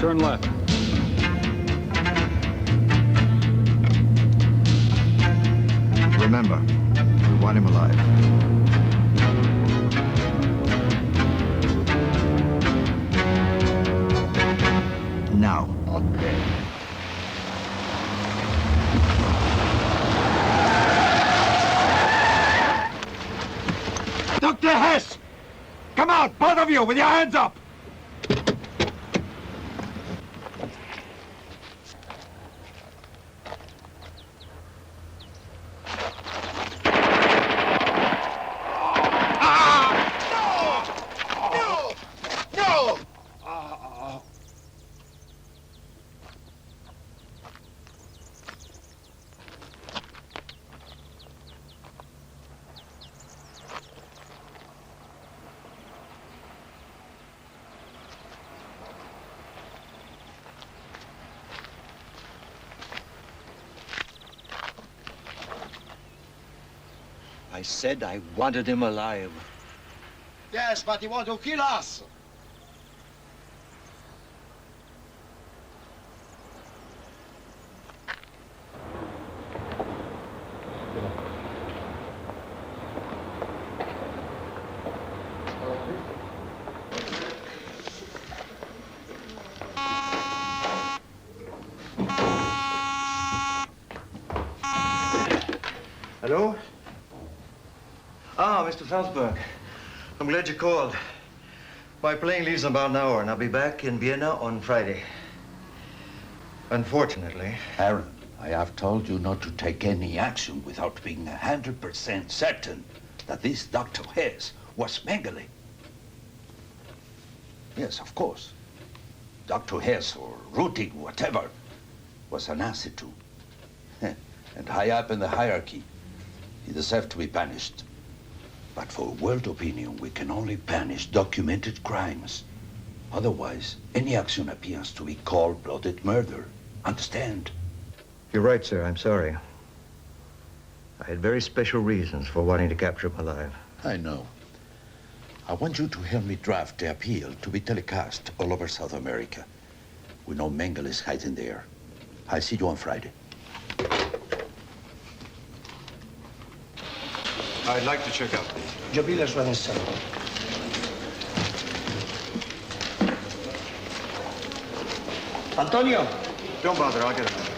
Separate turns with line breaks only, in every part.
Turn left.
Remember, we want him alive. Now.
Okay.
Dr. Hess! Come out, both of you, with your hands up!
I said I wanted him alive.
Yes, but he wants to kill us.
Hello? Ah, Mr. Salzburg. I'm glad you called. My plane leaves in about an hour, and I'll be back in Vienna on Friday. Unfortunately...
Aaron, I have told you not to take any action without being 100% certain that this Dr. Hess was Mengele. Yes, of course. Dr. Hess or Routing, whatever, was an asset too. And high up in the hierarchy, he deserved to be punished. But for world opinion, we can only punish documented crimes. Otherwise, any action appears to be cold-blooded murder. Understand?
You're right, sir. I'm sorry. I had very special reasons for wanting to capture him alive.
I know. I want you to help me draft the appeal to be telecast all over South America. We know Mengele is hiding there. I'll see you on Friday.
I'd like to check out.
Yo vi la sua messa. Antonio!
Don't bother, I'll get it.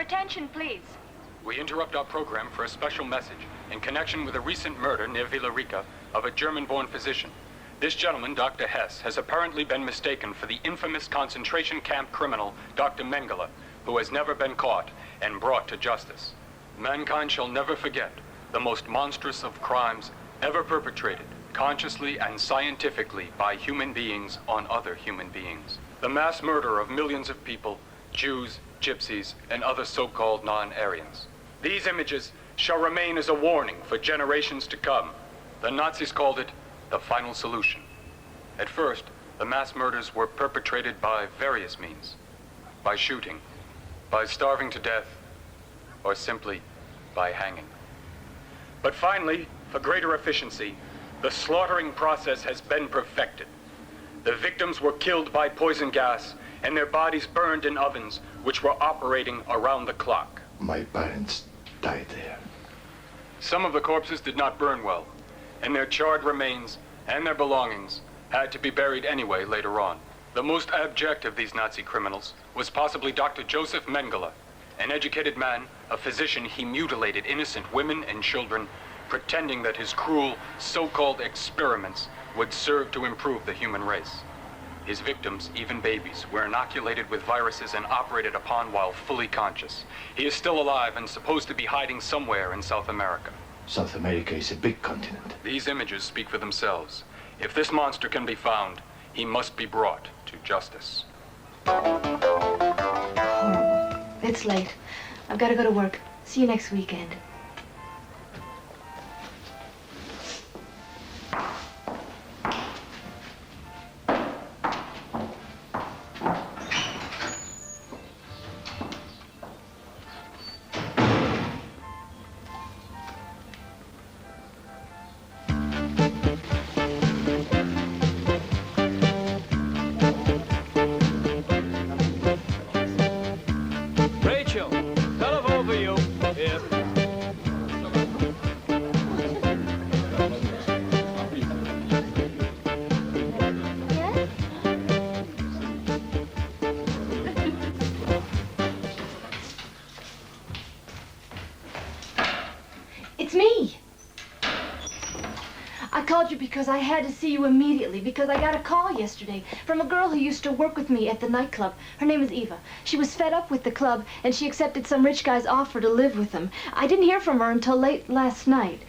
attention, please.
We interrupt our program for a special message in connection with a recent murder near Villarica of a German-born physician. This gentleman, Dr. Hess, has apparently been mistaken for the infamous concentration camp criminal, Dr. Mengele, who has never been caught and brought to justice. Mankind shall never forget the most monstrous of crimes ever perpetrated, consciously and scientifically, by human beings on other human beings. The mass murder of millions of people, Jews, Gypsies, and other so-called non-Aryans. These images shall remain as a warning for generations to come. The Nazis called it the final solution. At first, the mass murders were perpetrated by various means. By shooting, by starving to death, or simply by hanging. But finally, for greater efficiency, the slaughtering process has been perfected. The victims were killed by poison gas and their bodies burned in ovens which were operating around the clock.
My parents died there.
Some of the corpses did not burn well, and their charred remains and their belongings had to be buried anyway later on. The most abject of these Nazi criminals was possibly Dr. Josef Mengele, an educated man, a physician. He mutilated innocent women and children, pretending that his cruel, so-called experiments would serve to improve the human race. His victims, even babies, were inoculated with viruses and operated upon while fully conscious. He is still alive and supposed to be hiding somewhere in South America.
South America is a big continent.
These images speak for themselves. If this monster can be found, he must be brought to justice.
Horrible. It's late. I've got to go to work. See you next weekend. It's me. I called you because I had to see you immediately, because I got a call yesterday from a girl who used to work with me at the nightclub. Her name is Eva. She was fed up with the club, and she accepted some rich guy's offer to live with him. I didn't hear from her until late last night.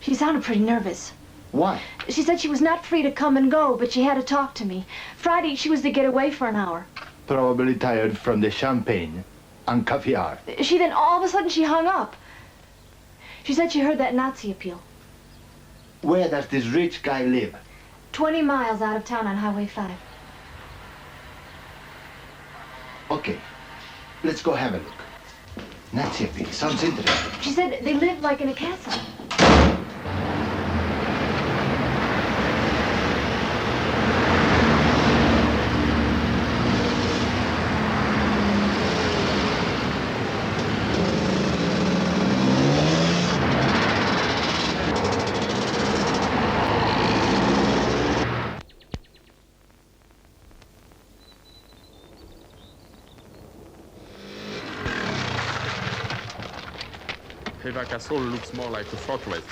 She sounded pretty nervous.
Why?
She said she was not free to come and go, but she had to talk to me. Friday, she was to get away for an hour.
Probably tired from the champagne and caviar.
Then all of a sudden, she hung up. She said she heard that Nazi appeal.
Where does this rich guy live?
20 miles out of town on Highway 5.
Okay, let's go have a look. Nazi appeal sounds interesting.
She said they live like in a castle.
Heva Castle looks more like a fortress.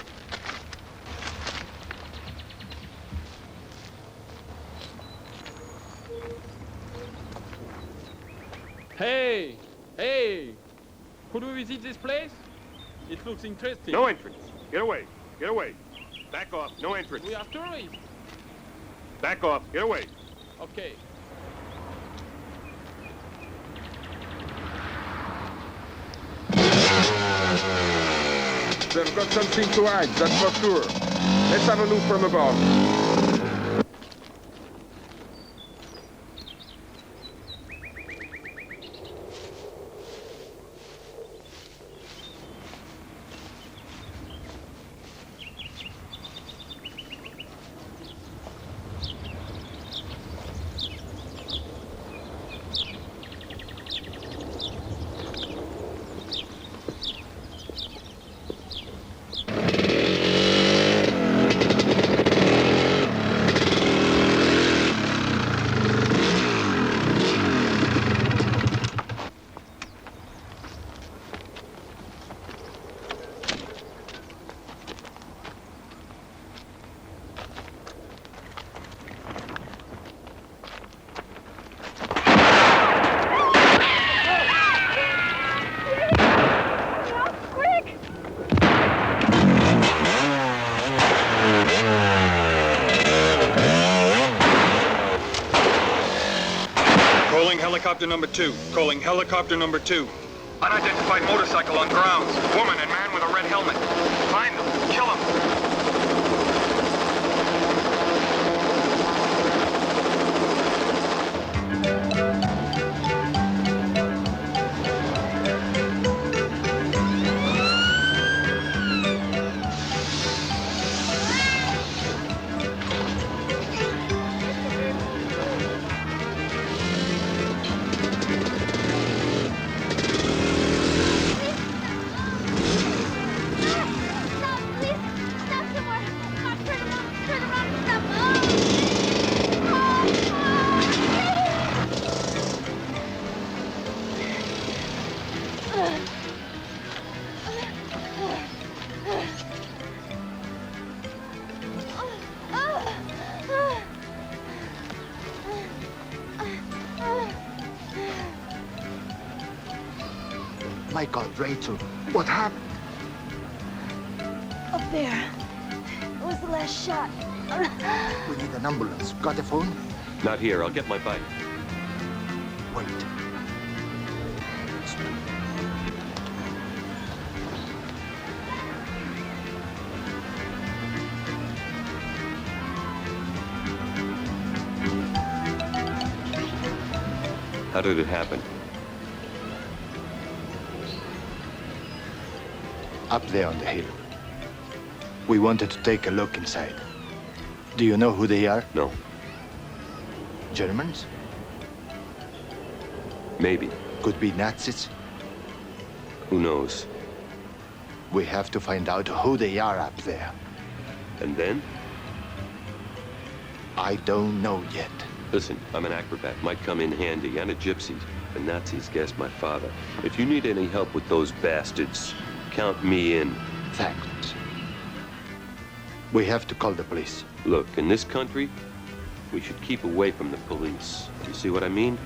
Hey! Hey! Could we visit this place? It looks interesting.
No entrance. Get away. Get away. Back off. No entrance.
We are tourists.
Back off. Get away.
Okay. They've got something to hide, that's for sure. Let's have a look from above.
Calling helicopter number 2. Calling helicopter number 2. Unidentified motorcycle on grounds. Woman and man with a red helmet. Find them. Kill them.
My God, Rachel, what happened?
Up there. It was the last shot.
We need an ambulance. Got a phone?
Not here. I'll get my bike.
Wait.
How did it happen?
Up there on the hill. We wanted to take a look inside. Do you know who they are?
No.
Germans?
Maybe.
Could be Nazis.
Who knows?
We have to find out who they are up there.
And then?
I don't know yet.
Listen, I'm an acrobat. Might come in handy. And a gypsy. The Nazis gassed my father. If you need any help with those bastards, count me in.
Thanks. We have to call the police.
Look, in this country, we should keep away from the police. You see what I mean?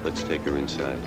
Let's take her inside.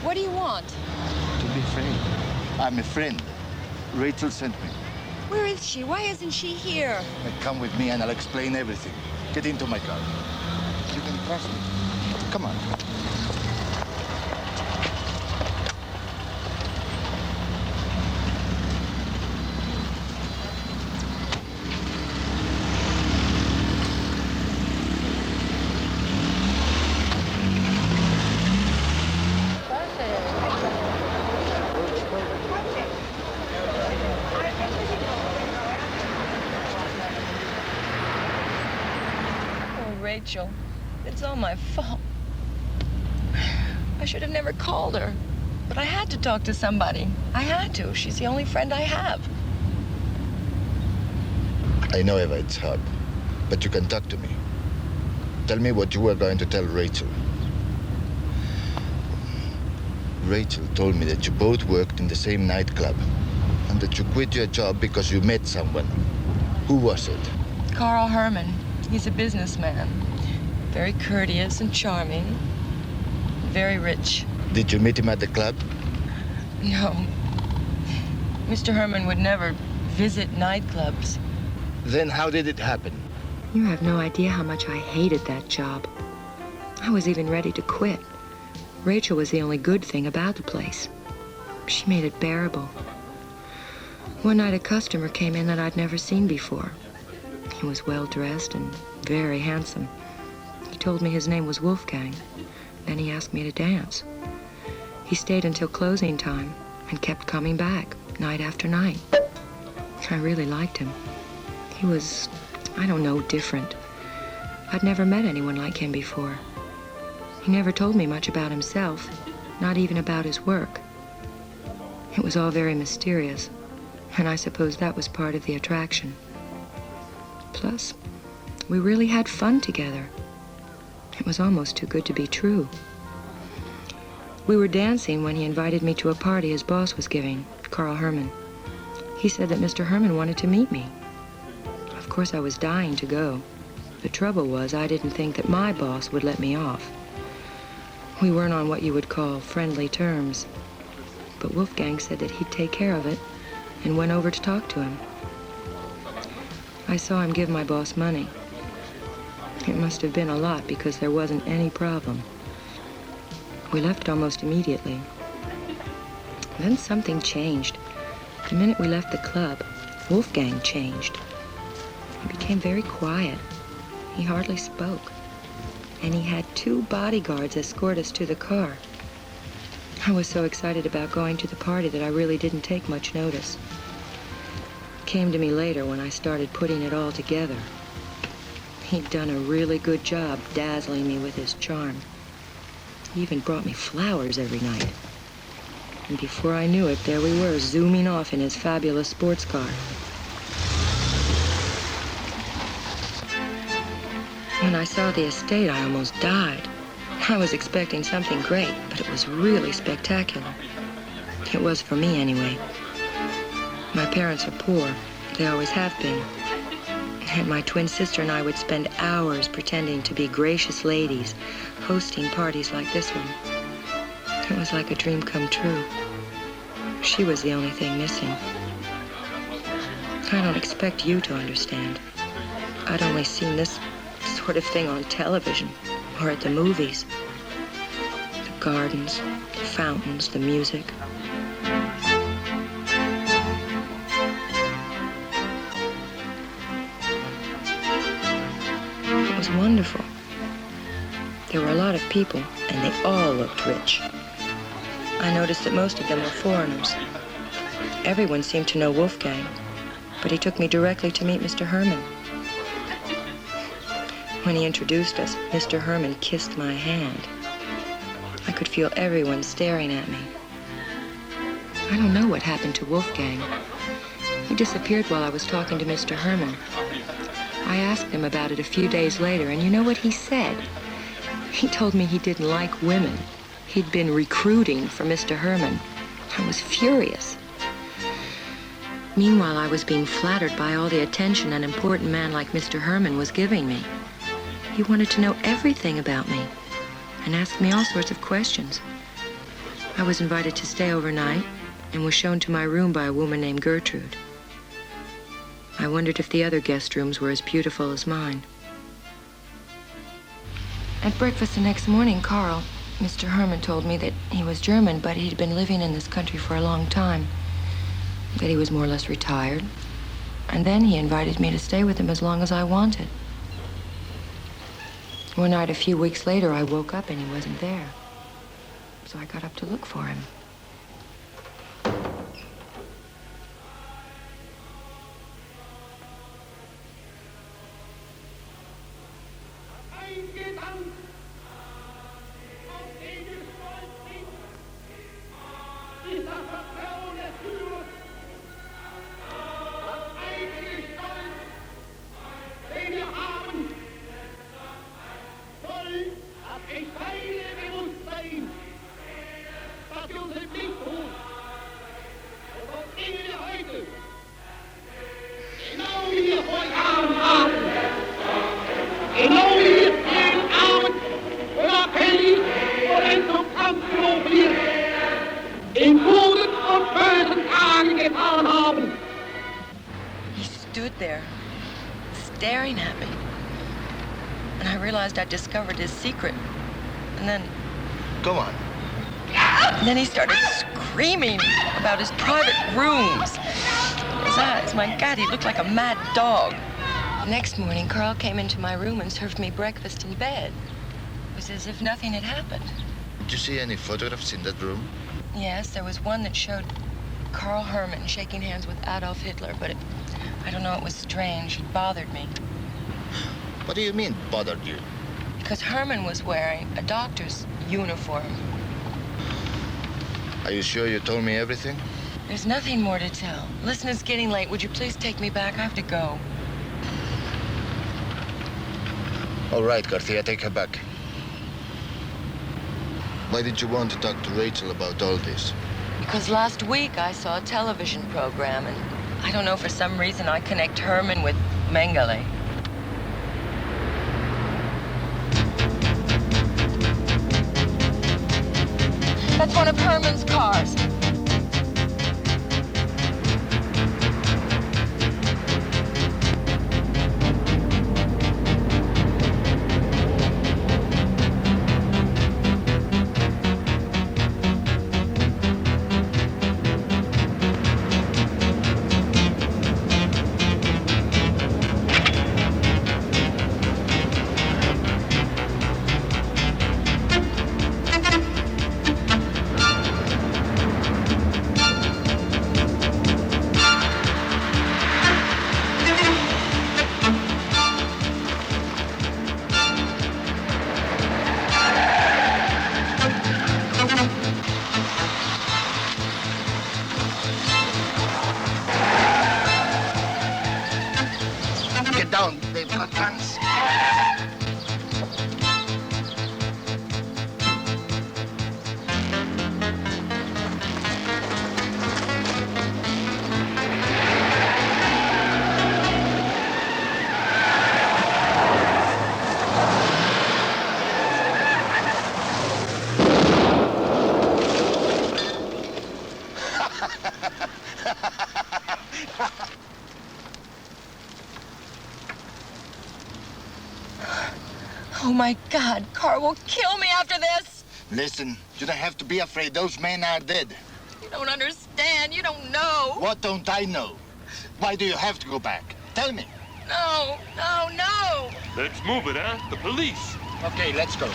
What do you want?
To be friend. I'm a friend. Rachel sent me.
Where is she? Why isn't she here?
Come with me and I'll explain everything. Get into my car. You can trust me. Come on.
Rachel, it's all my fault. I should have never called her. But I had to talk to somebody. I had to. She's the only friend I have.
I know, Eva, it's hard. But you can talk to me. Tell me what you were going to tell Rachel. Rachel told me that you both worked in the same nightclub and that you quit your job because you met someone. Who was it?
Carl Herman. He's a businessman. Very courteous and charming. Very rich.
Did you meet him at the club?
No. Mr. Herman would never visit nightclubs.
Then how did it happen?
You have no idea how much I hated that job. I was even ready to quit. Rachel was the only good thing about the place. She made it bearable. One night a customer came in that I'd never seen before. He was well-dressed and very handsome. He told me his name was Wolfgang. Then he asked me to dance. He stayed until closing time and kept coming back night after night. I really liked him. He was, I don't know, different. I'd never met anyone like him before. He never told me much about himself, not even about his work. It was all very mysterious, and I suppose that was part of the attraction. Plus, we really had fun together. It was almost too good to be true. We were dancing when he invited me to a party his boss was giving, Carl Herman. He said that Mr. Herman wanted to meet me. Of course, I was dying to go. The trouble was, I didn't think that my boss would let me off. We weren't on what you would call friendly terms. But Wolfgang said that he'd take care of it and went over to talk to him. I saw him give my boss money. It must have been a lot because there wasn't any problem. We left almost immediately. Then something changed. The minute we left the club, Wolfgang changed. He became very quiet. He hardly spoke. And he had 2 bodyguards escort us to the car. I was so excited about going to the party that I really didn't take much notice. It came to me later when I started putting it all together. He'd done a really good job dazzling me with his charm. He even brought me flowers every night. And before I knew it, there we were, zooming off in his fabulous sports car. When I saw the estate, I almost died. I was expecting something great, but it was really spectacular. It was for me, anyway. My parents are poor. They always have been. And my twin sister and I would spend hours pretending to be gracious ladies, hosting parties like this one. It was like a dream come true. She was the only thing missing. I don't expect you to understand. I'd only seen this sort of thing on television or at the movies. The gardens, the fountains, the music. It was wonderful. There were a lot of people, and they all looked rich. I noticed that most of them were foreigners. Everyone seemed to know Wolfgang, but he took me directly to meet Mr. Herman. When he introduced us, Mr. Herman kissed my hand. I could feel everyone staring at me. I don't know what happened to Wolfgang. He disappeared while I was talking to Mr. Herman. I asked him about it a few days later, and you know what he said? He told me he didn't like women. He'd been recruiting for Mr. Herman. I was furious. Meanwhile, I was being flattered by all the attention an important man like Mr. Herman was giving me. He wanted to know everything about me and asked me all sorts of questions. I was invited to stay overnight and was shown to my room by a woman named Gertrude. I wondered if the other guest rooms were as beautiful as mine. At breakfast the next morning, Mr. Herman told me that he was German, but he'd been living in this country for a long time, that he was more or less retired. And then he invited me to stay with him as long as I wanted. One night, a few weeks later, I woke up and he wasn't there. So I got up to look for him. I discovered his secret, and then...
Go on.
And then he started screaming about his private rooms. His eyes, my God, he looked like a mad dog. The next morning, Carl came into my room and served me breakfast in bed. It was as if nothing had happened.
Did you see any photographs in that room?
Yes, there was one that showed Carl Herman shaking hands with Adolf Hitler, but I don't know, it was strange. It bothered me.
What do you mean, bothered you?
Because Herman was wearing a doctor's uniform.
Are you sure you told me everything?
There's nothing more to tell. Listen, it's getting late. Would you please take me back? I have to go.
All right, Garcia, take her back. Why did you want to talk to Rachel about all this?
Because last week I saw a television program, and I don't know, for some reason I connect Herman with Mengele. That's one of Herman's cars. Oh, my God, Carl will kill me after this.
Listen, you don't have to be afraid. Those men are dead.
You don't understand. You don't know.
What don't I know? Why do you have to go back? Tell me.
No, no, no.
Let's move it, huh? The police.
Okay, let's go.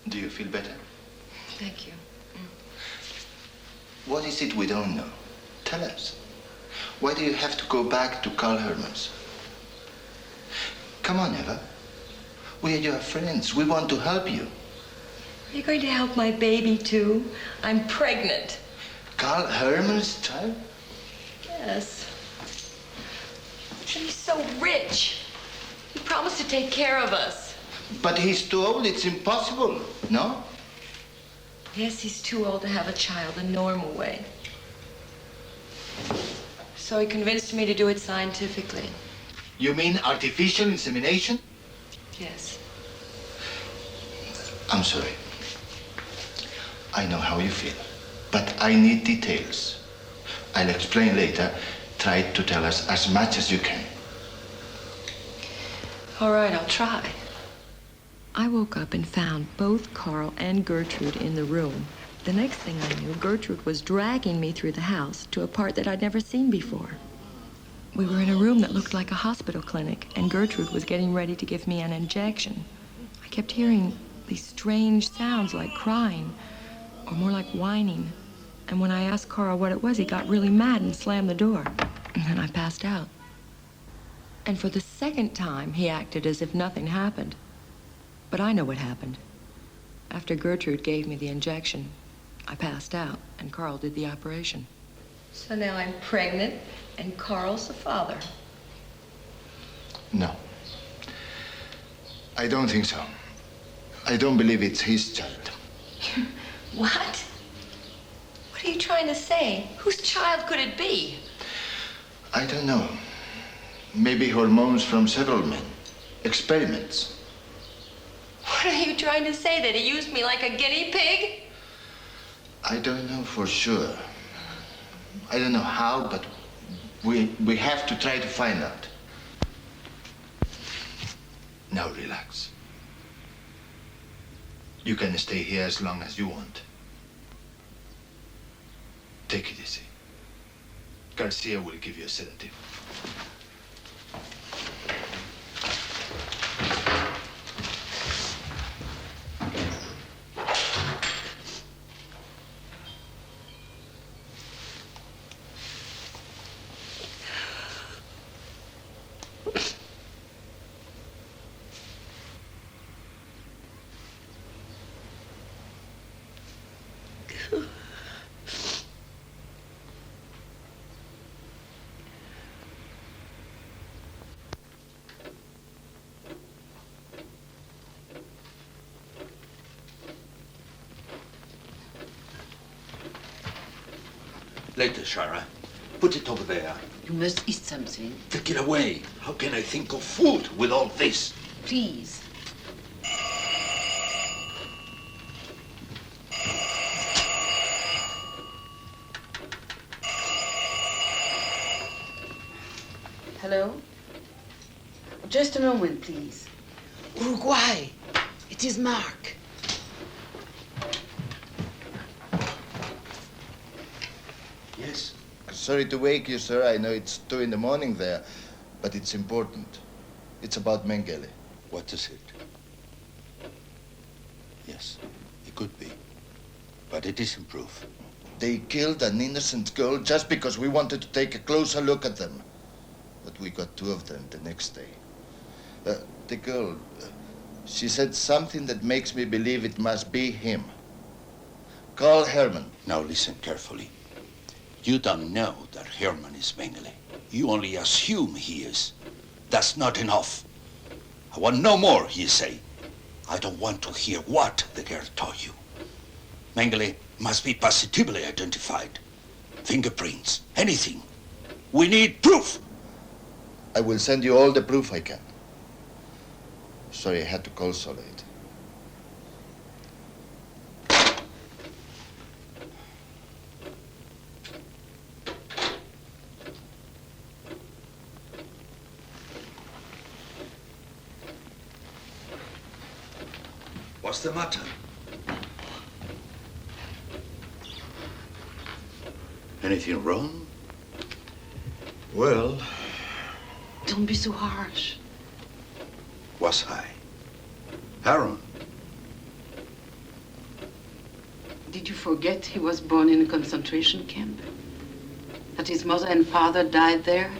Do you feel better?
Thank you.
What is it we don't know? Tell us. Why do you have to go back to Carl Herman's? Come on, Eva. We are your friends. We want to help you.
Are you going to help my baby, too? I'm pregnant.
Carl Herman's child?
Yes. And he's so rich. He promised to take care of us.
But he's too old. It's impossible, no?
Yes, he's too old to have a child the normal way. So he convinced me to do it scientifically.
You mean artificial insemination?
Yes.
I'm sorry. I know how you feel, but I need details. I'll explain later. Try to tell us as much as you can.
All right, I'll try. I woke up and found both Carl and Gertrude in the room. The next thing I knew, Gertrude was dragging me through the house to a part that I'd never seen before. We were in a room that looked like a hospital clinic, and Gertrude was getting ready to give me an injection. I kept hearing these strange sounds like crying, or more like whining. And when I asked Carl what it was, he got really mad and slammed the door. And then I passed out. And for the second time, he acted as if nothing happened. But I know what happened. After Gertrude gave me the injection, I passed out, and Carl did the operation. So now I'm pregnant, and Carl's the father.
No. I don't think so. I don't believe it's his child.
What? What are you trying to say? Whose child could it be?
I don't know. Maybe hormones from several men. Experiments.
What are you trying to say? That he used me like a guinea pig?
I don't know for sure. I don't know how, but we have to try to find out. Now relax. You can stay here as long as you want. Take it easy. Garcia will give you a sedative.
Later, Shara. Put it over there.
You must eat something.
Take it away. How can I think of food with all this?
Please. Hello? Just a moment, please. Uruguay. It is Mark.
Yes. Sorry to wake you, sir. I know it's 2 in the morning there, but it's important. It's about Mengele.
What is it? Yes, it could be. But it isn't proof.
They killed an innocent girl just because we wanted to take a closer look at them. But we got 2 of them the next day. The girl, she said something that makes me believe it must be him. Call Herman.
Now listen carefully. You don't know that Herman is Mengele. You only assume he is. That's not enough. I want no more, you say. I don't want to hear what the girl told you. Mengele must be positively identified. Fingerprints, anything. We need proof.
I will send you all the proof I can. Sorry, I had to call so late.
What's the matter? Anything wrong?
Well...
Don't be so harsh.
Was I? Aaron?
Did you forget he was born in a concentration camp? That his mother and father died there?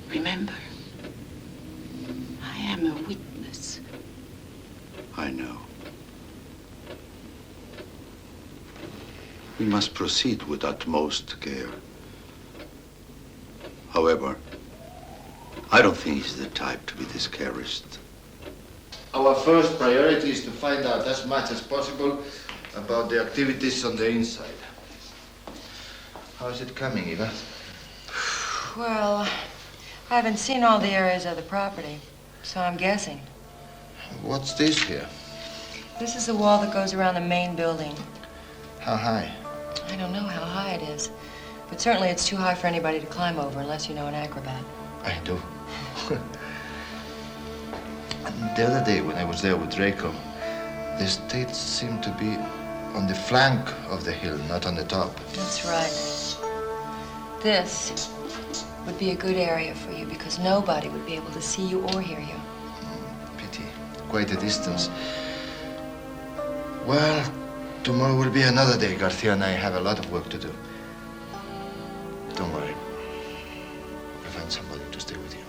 Remember, I am a witness.
I know. We must proceed with utmost care. However, I don't think he's the type to be discouraged.
Our first priority is to find out as much as possible about the activities on the inside. How is it coming, Eva?
Well, I haven't seen all the areas of the property, so I'm guessing.
What's this here?
This is the wall that goes around the main building.
How high?
I don't know how high it is, but certainly it's too high for anybody to climb over unless you know an acrobat.
I do. The other day when I was there with Draco, the estates seemed to be on the flank of the hill, not on the top.
That's right. This would be a good area for you because nobody would be able to see you or hear you.
Pity. Quite a distance. Well, tomorrow will be another day. Garcia and I have a lot of work to do. Don't worry. We'll find somebody to stay with you.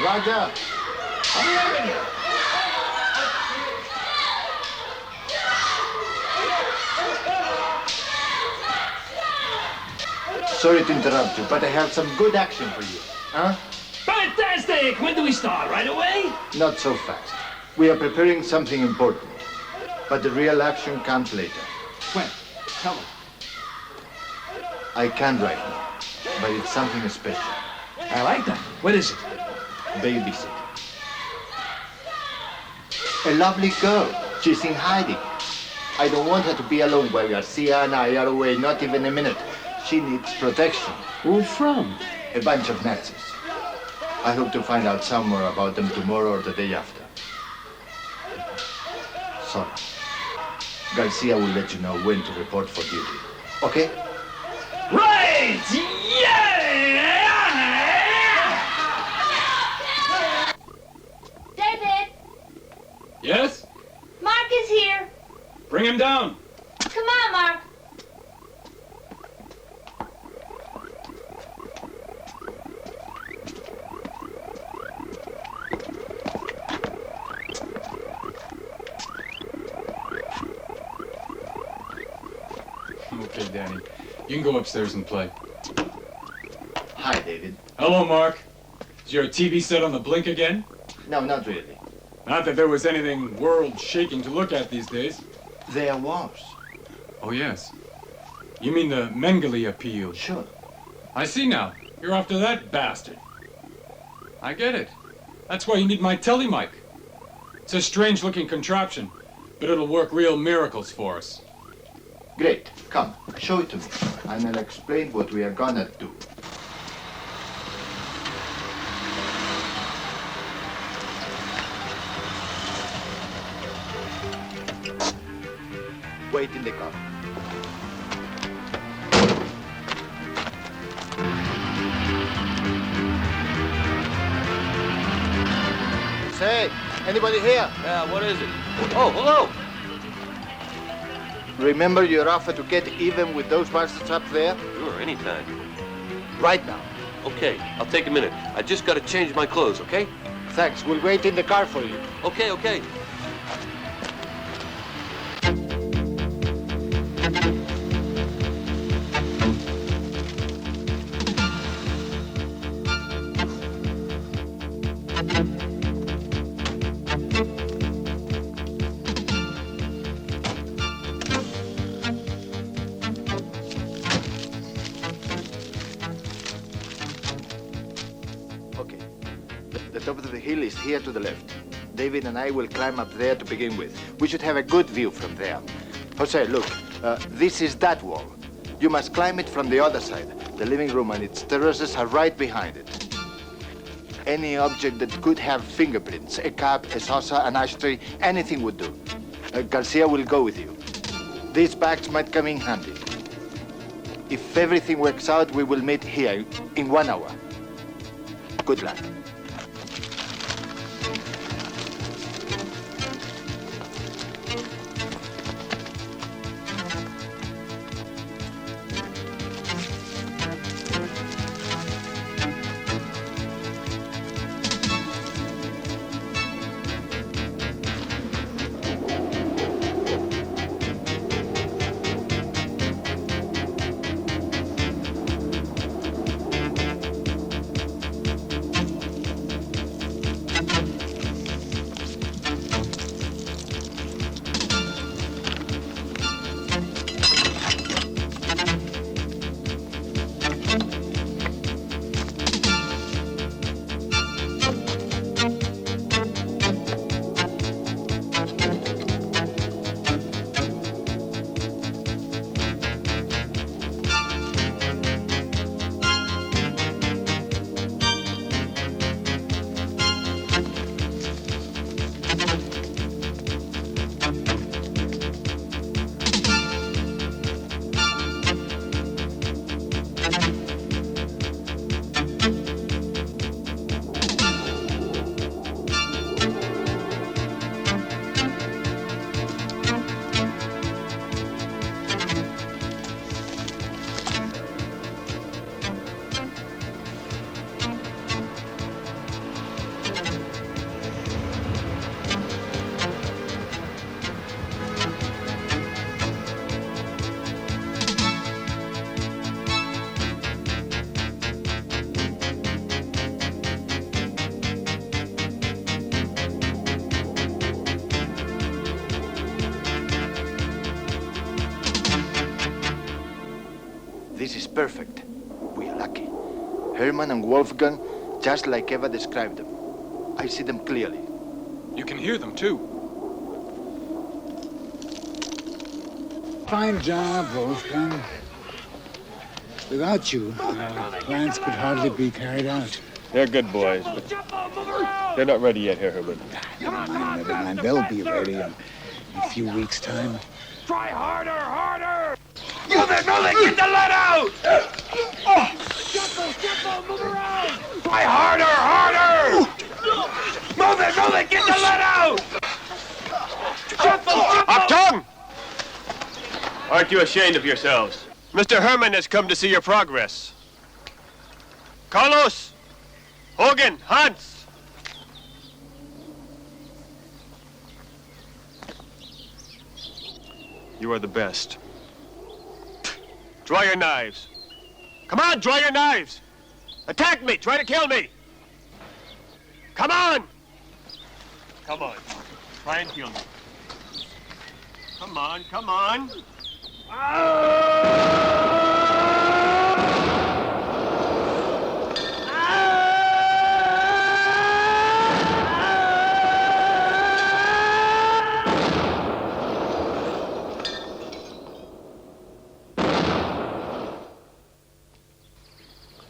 Roger. Sorry to interrupt you, but I have some good action for you. Huh?
Fantastic! When do we start? Right away?
Not so fast. We are preparing something important. But the real action comes later.
When? Tell me.
I can't right now, but it's something special.
I like that. What is it?
Babysitter. A lovely girl. She's in hiding. I don't want her to be alone while Garcia and I are away, not even a minute. She needs protection.
Who from?
A bunch of Nazis. I hope to find out some more about them tomorrow or the day after. Sorry. Garcia will let you know when to report for duty. Okay?
Right! Yeah!
David!
Yes?
Mark is here.
Bring him down.
Come on, Mark.
Okay, Danny. You can go upstairs and play.
Hi, David.
Hello, Mark. Is your TV set on the blink again?
No, not really.
Not that there was anything world-shaking to look at these days.
There was.
Oh, yes. You mean the Mengele appeal?
Sure.
I see now. You're after that bastard. I get it. That's why you need my telemic. It's a strange-looking contraption, but it'll work real miracles for us.
Great. Come, show it to me, and I'll explain what we are gonna do. Wait in the car. Say, anybody here?
Yeah, what is it? Oh, hello!
Remember your offer to get even with those bastards up there?
Sure, anytime.
Right now.
Okay, I'll take a minute. I just gotta change my clothes, okay?
Thanks, we'll wait in the car for you.
Okay, okay.
Okay. The top of the hill is here to the left. David and I will climb up there to begin with. We should have a good view from there. Jose, look, this is that wall. You must climb it from the other side. The living room and its terraces are right behind it. Any object that could have fingerprints, a cup, a saucer, an ashtray, anything would do. Garcia will go with you. These bags might come in handy. If everything works out, we will meet here in 1 hour. Good luck. This is perfect. We are lucky. Herman and Wolfgang, just like Eva described them. I see them clearly.
You can hear them, too.
Fine job, Wolfgang. Without you, our plans could hardly be carried out.
They're good boys, but they're not ready yet, Herr Herman.
Never mind. They'll be ready in a few weeks' time.
Try harder, harder! Move it, get the lead out! Shuffle, move around! Try harder, harder! Move it, get the lead out! Shuffle!
Up tongue! Aren't you ashamed of yourselves? Mr. Herman has come to see your progress. Carlos! Hogan! Hans! You are the best. Draw your knives. Come on, draw your knives! Attack me! Try to kill me! Come on! Come on. Try and kill me. Come on, come on!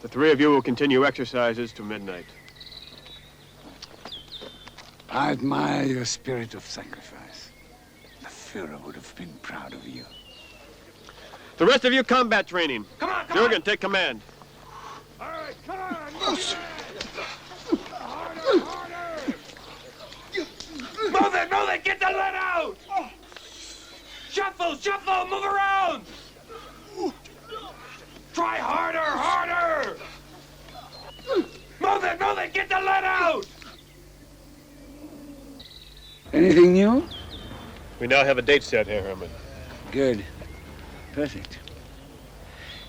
The three of you will continue exercises to midnight.
I admire your spirit of sacrifice. The Führer would have been proud of you.
The rest of you, combat training.
Come on!
Jürgen, take command.
All right, come on! Harder! Move it! Get the lead out! Shuffle, move around! Try harder! Move it! Get the lead out!
Anything new?
We now have a date set, Herr Herman.
Good. Perfect.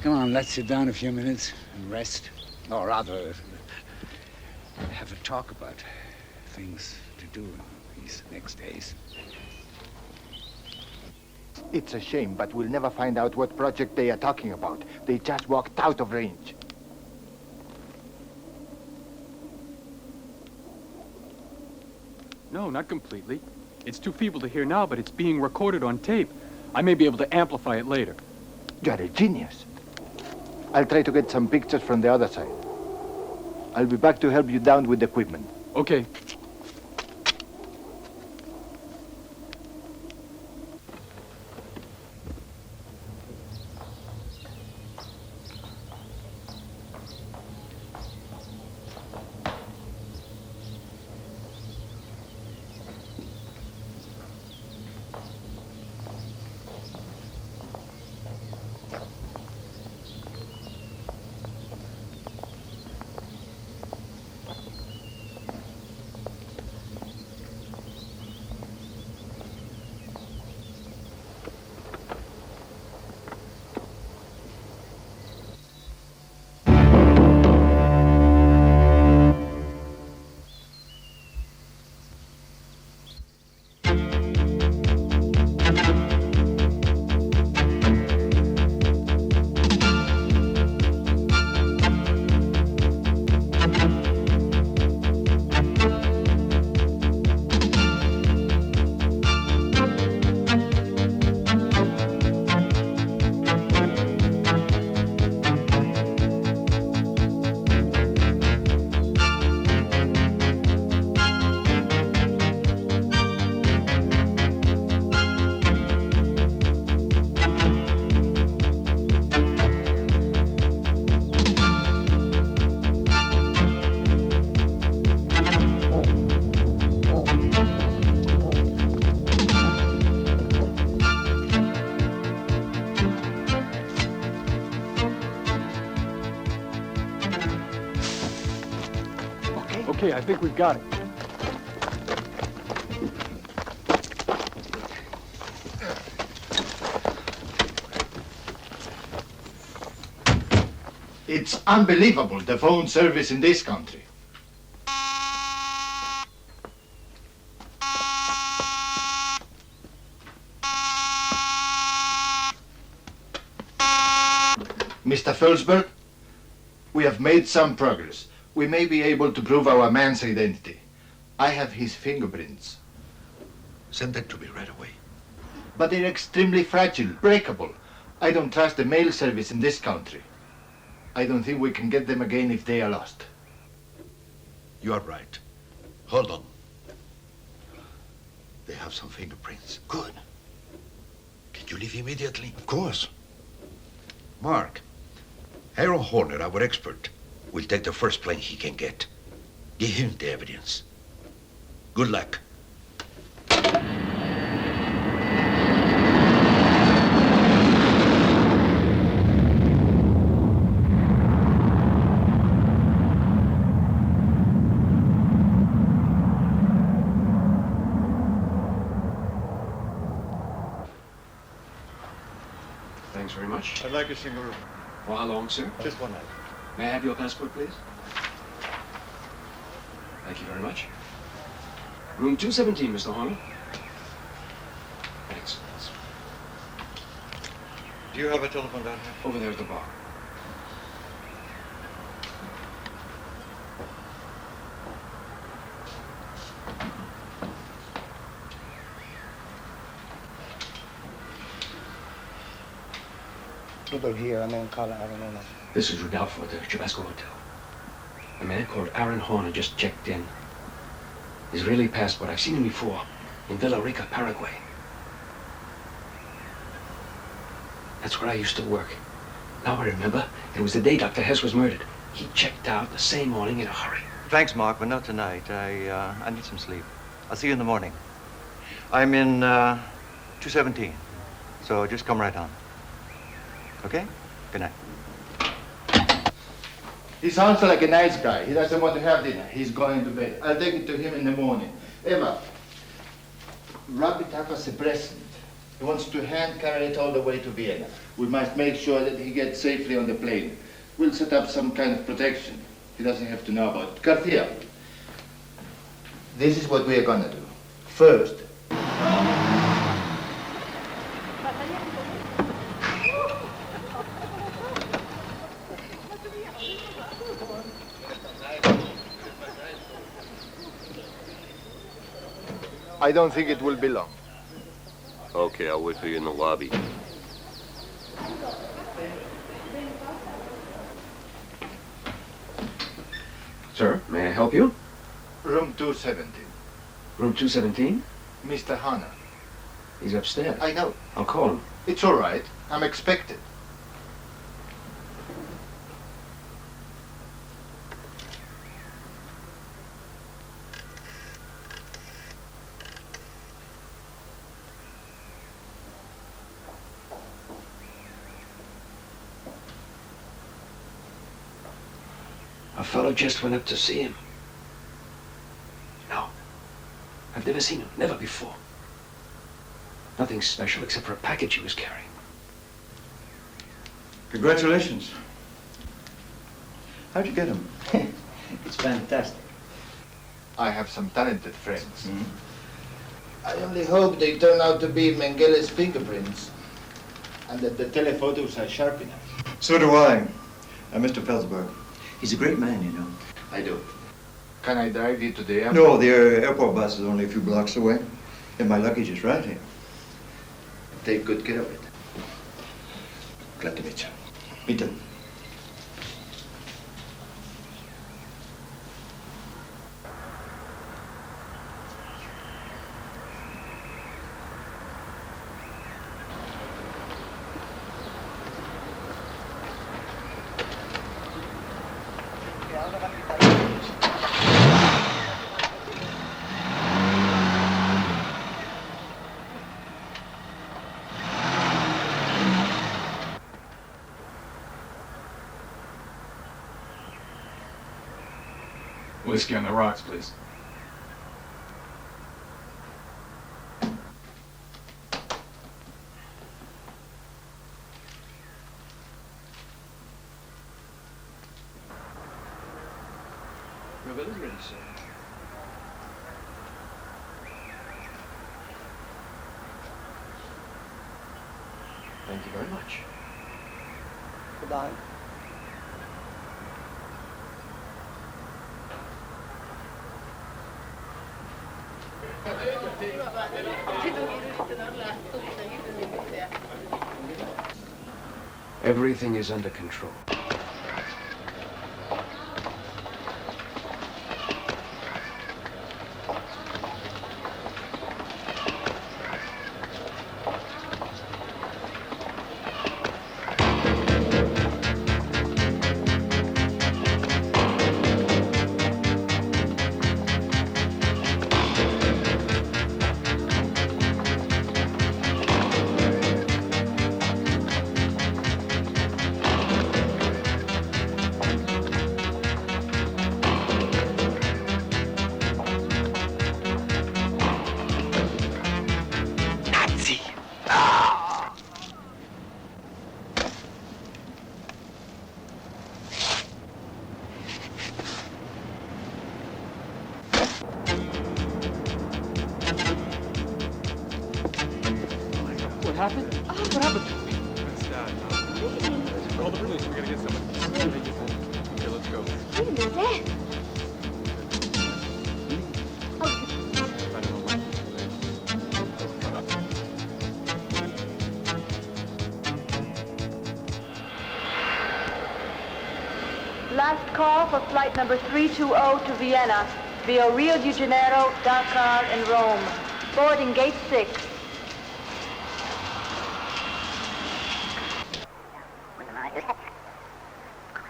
Come on, let's sit down a few minutes and rest. Or rather, have a talk about things to do these next days.
It's a shame, but we'll never find out what project they are talking about. They just walked out of range.
No, not completely. It's too feeble to hear now, but it's being recorded on tape. I may be able to amplify it later.
You're a genius. I'll try to get some pictures from the other side. I'll be back to help you down with the equipment.
Okay. Okay, I think we've got it.
It's unbelievable, the phone service in this country. Mr. Felsberg, we have made some progress. We may be able to prove our man's identity. I have his fingerprints.
Send them to me right away.
But they're extremely fragile, breakable. I don't trust the mail service in this country. I don't think we can get them again if they are lost.
You are right. Hold on. They have some fingerprints. Good. Can you leave immediately?
Of course.
Mark, Aaron Horner, our expert, will take the first plane he can get. Give him the evidence. Good luck.
Thanks very much.
I'd like a single room.
For how long, sir?
Just one night.
May I have your passport, please? Thank you very much. Room 217, Mr. Horner. Thanks.
Do you have a telephone down here?
Over there at the bar. This is Rudolph at the Chabasco Hotel. A man called Aaron Horner just checked in. Israeli passport. I've seen him before. In Villa Rica, Paraguay. That's where I used to work. Now I remember. It was the day Dr. Hess was murdered. He checked out the same morning in a hurry.
Thanks, Mark, but not tonight. I need some sleep. I'll see you in the morning. I'm in 217, so just come right on. Okay? Good night.
He sounds like a nice guy. He doesn't want to have dinner. He's going to bed. I'll take it to him in the morning. Eva, wrap it up as a present. He wants to hand carry it all the way to Vienna. We must make sure that he gets safely on the plane. We'll set up some kind of protection. He doesn't have to know about it. Garcia, this is what we are gonna do. First, I don't think it will be long.
Okay, I'll wait for you in the lobby.
Sir, may I help you?
Room 217.
Room 217?
Mr. Hanna.
He's upstairs.
I know.
I'll call him.
It's all right. I'm expected.
A fellow just went up to see him. No. I've never seen him. Never before. Nothing special except for a package he was carrying.
Congratulations. How'd you get him?
It's fantastic. I have some talented friends. I only hope they turn out to be Mengele's fingerprints and that the telephotos are sharp enough.
So do I. Mr. Felsberg. He's a great man, you know.
I do. Can I drive you to the airport?
No, the airport bus is only a few blocks away. And my luggage is right here.
Take good care of it.
Glad to meet you. Meet them.
Whiskey on the rocks, please. Your bill is ready, sir. Thank you very much.
gedaan.
Everything is under control.
What happened?
Oh.
What happened?
It's Dad. Call the police. We gotta get someone. Okay, let's go.
Wait a minute.
Last call for flight number 320 to Vienna via Rio de Janeiro, Dakar, and Rome. Boarding gate 6.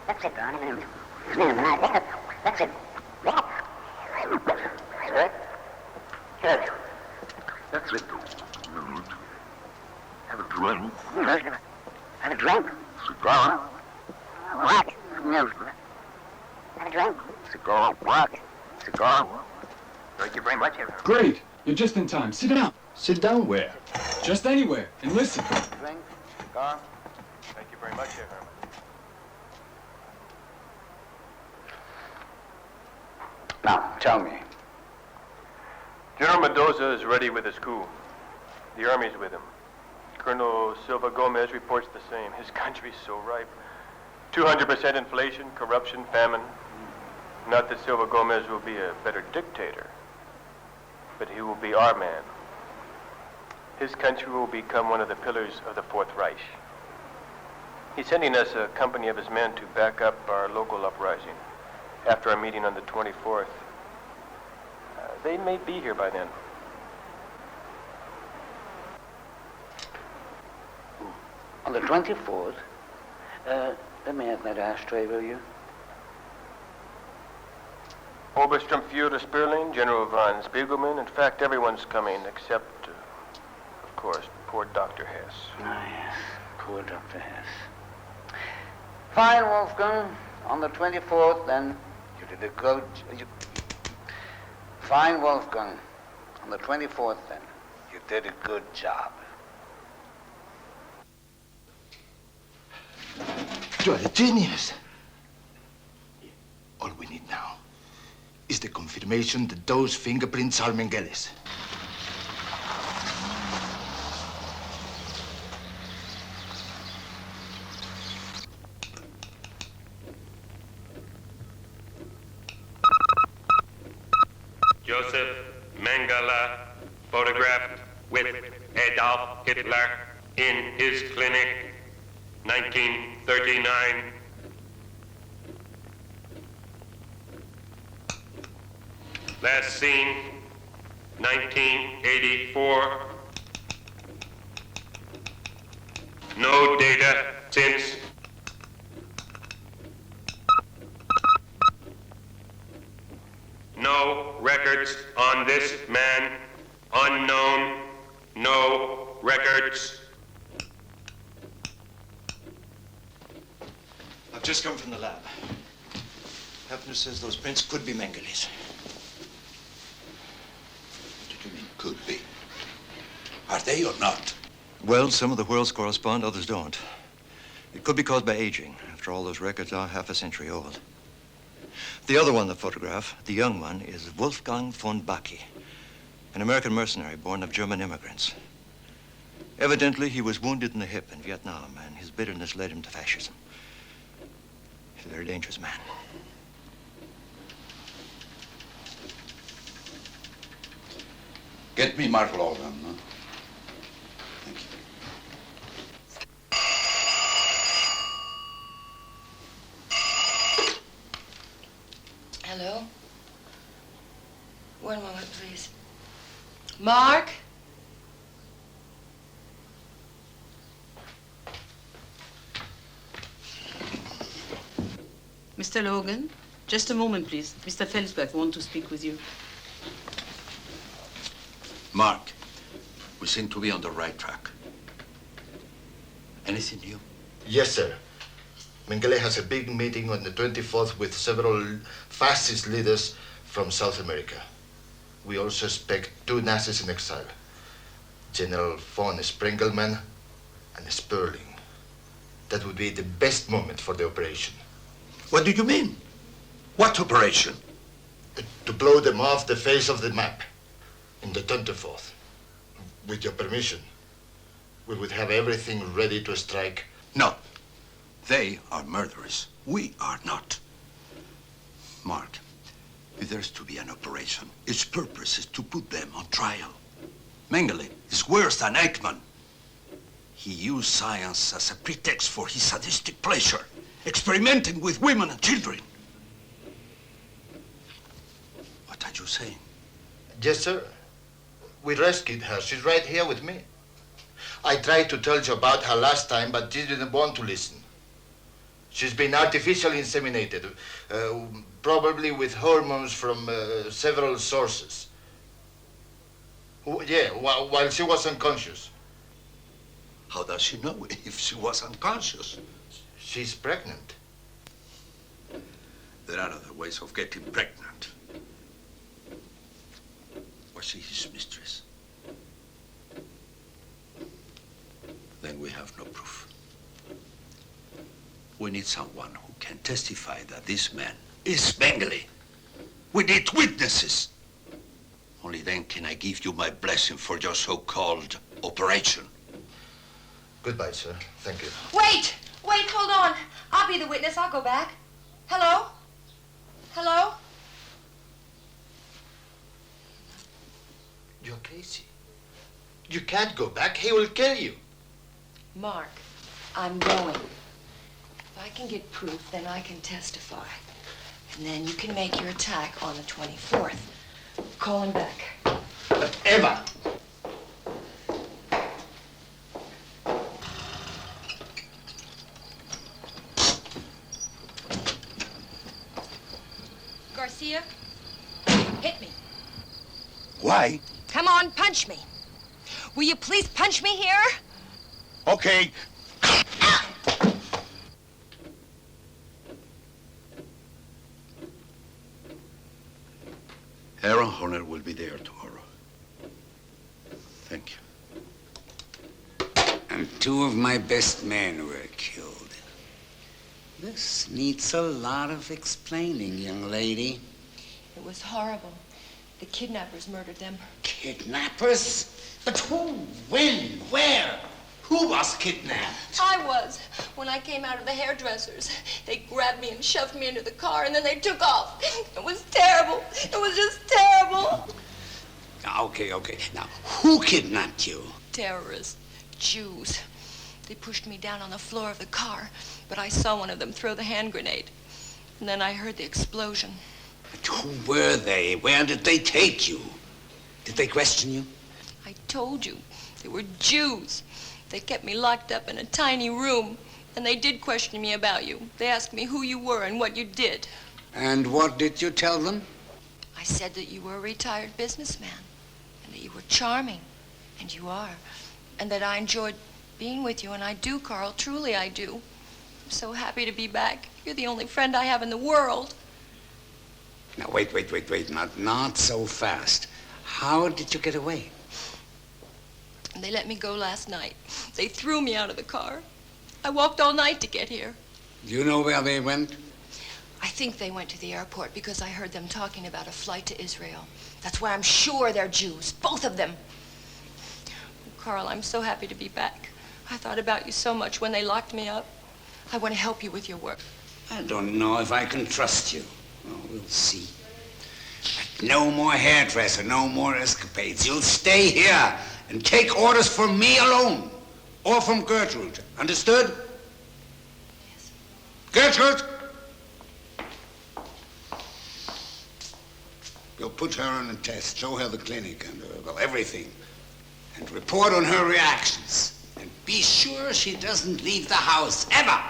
That's it, Ronnie. That's it. That's it. Have a drink. Have a drink. Cigar. What? No. Have a drink. Cigar. What? Cigar. Thank you very much, everyone.
Great. You're just in time. Sit down.
Sit down where?
Just anywhere. And listen.
Drink. Cigar.
Thank you very much, everyone.
Now, tell me.
General Mendoza is ready with his coup. The army's with him. Colonel Silva Gomez reports the same. His country's so ripe. 200% inflation, corruption, famine. Not that Silva Gomez will be a better dictator, but he will be our man. His country will become one of the pillars of the Fourth Reich. He's sending us a company of his men to back up our local uprising after our meeting on the 24th. They may be here by then.
On the 24th, let me have that ashtray, will you?
Obersturmführer Sperling, General von Spiegelman. In fact, everyone's coming except, of course, poor Dr. Hess.
Ah, yes, poor Dr. Hess. Fine, Wolfgang. On the 24th, then, you did a good... Fine, Wolfgang. On the 24th, then, you did a good job.
You're a genius. All we need now is the confirmation that those fingerprints are Mengele's.
Josef Mengele photographed with Adolf Hitler in his clinic, 1939. Last seen, 1984. No data since. No records on this man. Unknown. No records.
I've just come from the lab. Hefner says those prints could be Mengele's.
What do you mean, could be? Are they or not?
Well, some of the worlds correspond, others don't. It could be caused by aging. After all, those records are half a century old. The other one, the photograph, the young one, is Wolfgang von Bacchi, an American mercenary born of German immigrants. Evidently, he was wounded in the hip in Vietnam, and his bitterness led him to fascism. He's a very dangerous man.
Get me Mark Logan, huh? Thank you.
Hello? One moment, please. Mark?
Mr. Logan, just a moment, please. Mr. Felsberg wants to speak with you.
Mark, we seem to be on the right track. Anything new?
Yes, sir. Mengele has a big meeting on the 24th with several fascist leaders from South America. We also expect 2 Nazis in exile, General von Sprengelmann and Sperling. That would be the best moment for the operation.
What do you mean? What operation?
To blow them off the face of the map on the 24th. With your permission, we would have everything ready to strike.
No. They are murderers. We are not. Mark, if there's to be an operation, its purpose is to put them on trial. Mengele is worse than Eichmann. He used science as a pretext for his sadistic pleasure, experimenting with women and children. What are you saying?
Yes, sir. We rescued her. She's right here with me. I tried to tell you about her last time, but she didn't want to listen. She's been artificially inseminated, probably with hormones from several sources. Yeah, while she was unconscious.
How does she know if she was unconscious?
She's pregnant.
There are other ways of getting pregnant. Was she his mistress? Then we have no proof. We need someone who can testify that this man is Mengele. We need witnesses. Only then can I give you my blessing for your so-called operation.
Goodbye, sir. Thank you.
Wait! Wait, hold on. I'll be the witness. I'll go back. Hello? Hello?
You're crazy. You can't go back. He will kill you.
Mark, I'm going. If I can get proof, then I can testify. And then you can make your attack on the 24th. Call him back.
But Eva!
Garcia, hit me.
Why?
Come on, punch me. Will you please punch me here?
Okay. Aaron Horner will be there tomorrow. Thank you.
And 2 of my best men were killed. This needs a lot of explaining, young lady.
It was horrible. The kidnappers murdered them.
Kidnappers? But who? When? Where? Who was kidnapped?
I was. When I came out of the hairdressers, they grabbed me and shoved me into the car, and then they took off. It was terrible. It was just terrible.
Okay. Now, who kidnapped you?
Terrorists. Jews. They pushed me down on the floor of the car, but I saw one of them throw the hand grenade. And then I heard the explosion.
But who were they? Where did they take you? Did they question you?
I told you. They were Jews. They kept me locked up in a tiny room, and they did question me about you. They asked me who you were and what you did.
And what did you tell them?
I said that you were a retired businessman, and that you were charming, and you are, and that I enjoyed being with you, and I do, Carl, truly I do. I'm so happy to be back. You're the only friend I have in the world.
Now, wait. Not so fast. How did you get away?
They let me go last night. They threw me out of the car. I walked all night to get here.
Do you know where they went?
I think they went to the airport because I heard them talking about a flight to Israel. That's why I'm sure they're Jews, both of them. Carl, I'm so happy to be back. I thought about you so much when they locked me up. I want to help you with your work.
I don't know if I can trust you. Well, we'll see. But no more hairdresser, no more escapades. You'll stay here and take orders from me alone, or from Gertrude. Understood?
Yes.
Gertrude! You'll put her on a test, show her the clinic and well, everything, and report on her reactions. And be sure she doesn't leave the house, ever!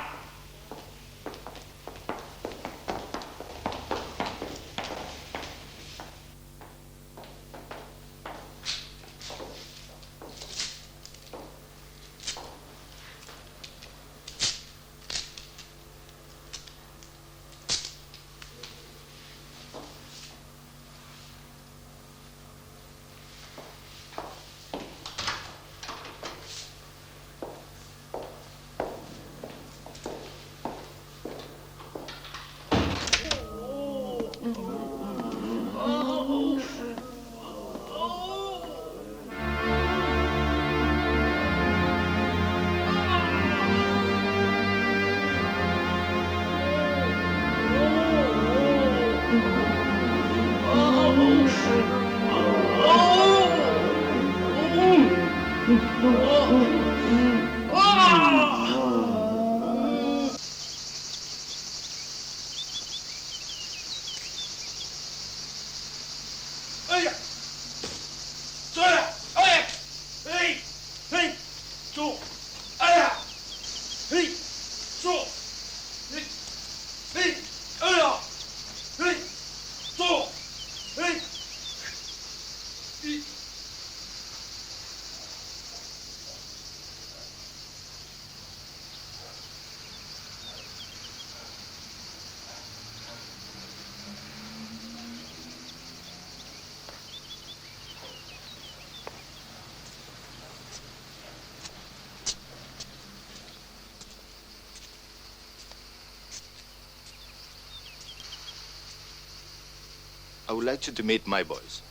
I would like you to meet my boys.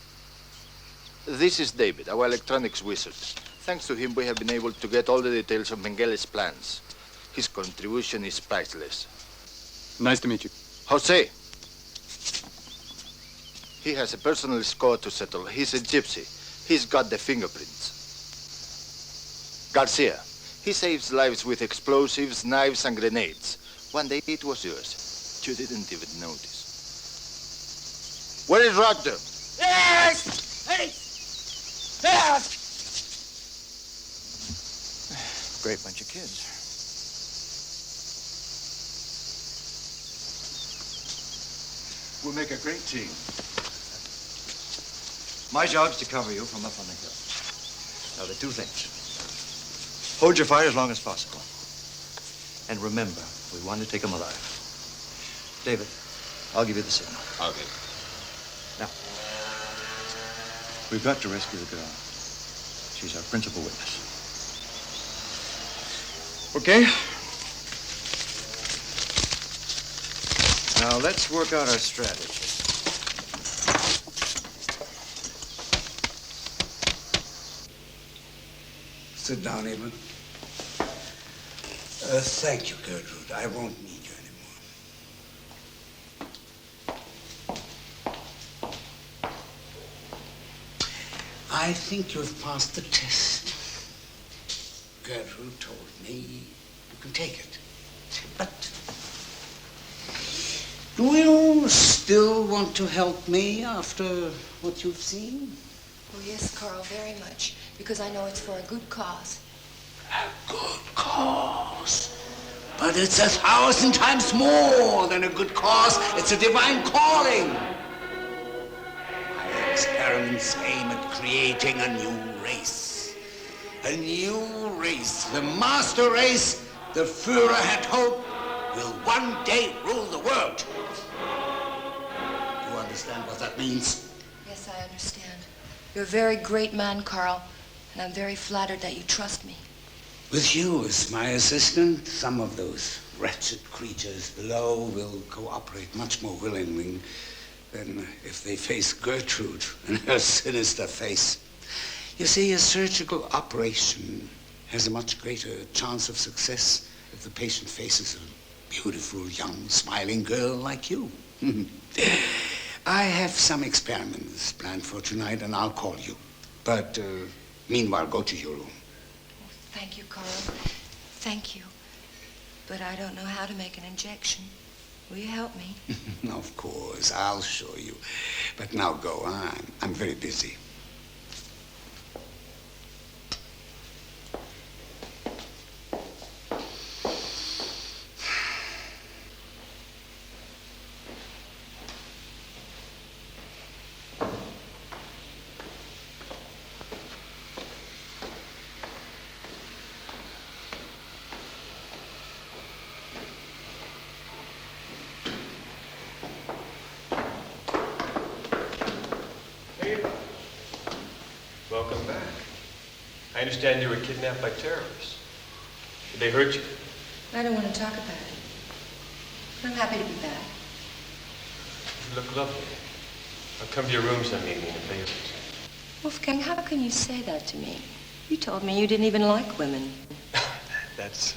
This is David, our electronics wizard. Thanks to him, we have been able to get all the details of Mengele's plans. His contribution is priceless.
Nice to meet you.
Jose. He has a personal score to settle. He's a gypsy. He's got the fingerprints. Garcia. He saves lives with explosives, knives, and grenades. One day it was yours. You didn't even notice. Where is Rogder?
Yes! Hey! Yes!
Great bunch of kids.
We'll make a great team.
My job's to cover you from up on the hill. Now, there are two things. Hold your fire as long as possible. And remember, we want to take them alive. David, I'll give you the signal.
Okay.
Now, we've got to rescue the girl. She's our principal witness. Okay? Now, let's work out our strategy.
Sit down, Evan. Thank you, Gertrude. I won't need you anymore. I think you've passed the test. Gertrude told me you can take it. But do you still want to help me after what you've seen?
Oh, yes, Carl, very much. Because I know it's for a good cause.
A good cause? But it's 1,000 times more than a good cause. It's a divine calling. My experiments aim at creating a new race. A new race. The master race the Führer had hoped will one day rule the world. You understand what that means?
Yes, I understand. You're a very great man, Carl, and I'm very flattered that you trust me.
With you as my assistant, some of those wretched creatures below will cooperate much more willingly than if they face Gertrude and her sinister face. You see, a surgical operation has a much greater chance of success if the patient faces a beautiful, young, smiling girl like you. I have some experiments planned for tonight, and I'll call you. But meanwhile, go to your room.
Oh, thank you, Carl. Thank you. But I don't know how to make an injection. Will you help me?
Of course, I'll show you. But now go. I'm very busy.
Welcome back. I understand you were kidnapped by terrorists. Did they hurt you?
I don't want to talk about it. I'm happy to be back.
You look lovely. I'll come to your room some evening and pay you.
Wolfgang, how can you say that to me? You told me you didn't even like women.
That's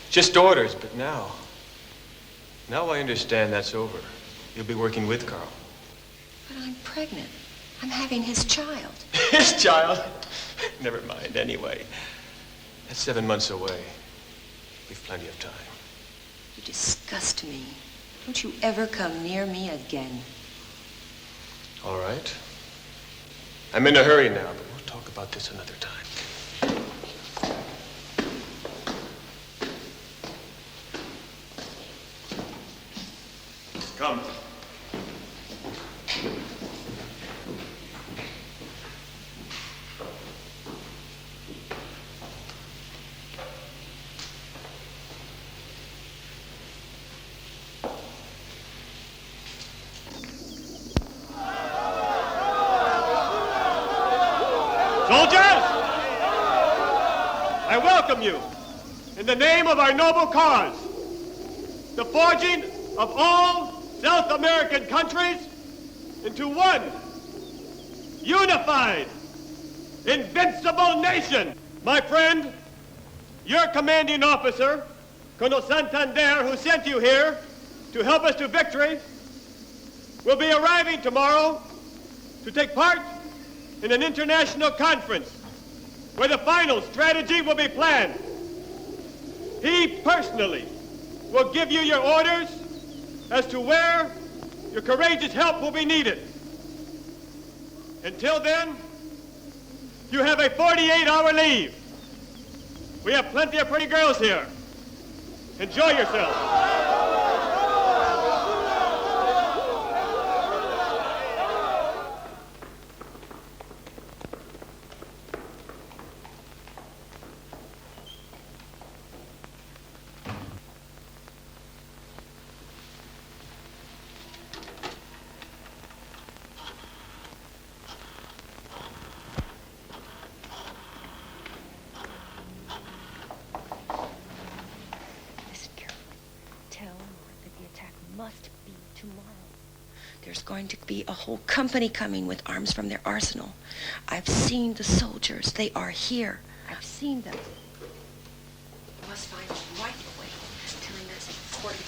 just orders, but now I understand that's over. You'll be working with Carl.
But I'm pregnant. I'm having his child.
His child? Never mind, anyway. That's 7 months away. We've plenty of time.
You disgust me. Don't you ever come near me again.
All right. I'm in a hurry now, but we'll talk about this another time. Come. Soldiers! I welcome you in the name of our noble cause, the forging of all South American countries into one unified, invincible nation. My friend, your commanding officer, Colonel Santander, who sent you here to help us to victory, will be arriving tomorrow to take part in an international conference where the final strategy will be planned. He personally will give you your orders as to where your courageous help will be needed. Until then, you have a 48-hour leave. We have plenty of pretty girls here. Enjoy yourselves.
There's going to be a whole company coming with arms from their arsenal. I've seen the soldiers. They are here. I've seen them. I must find them right away. Tell him that's important.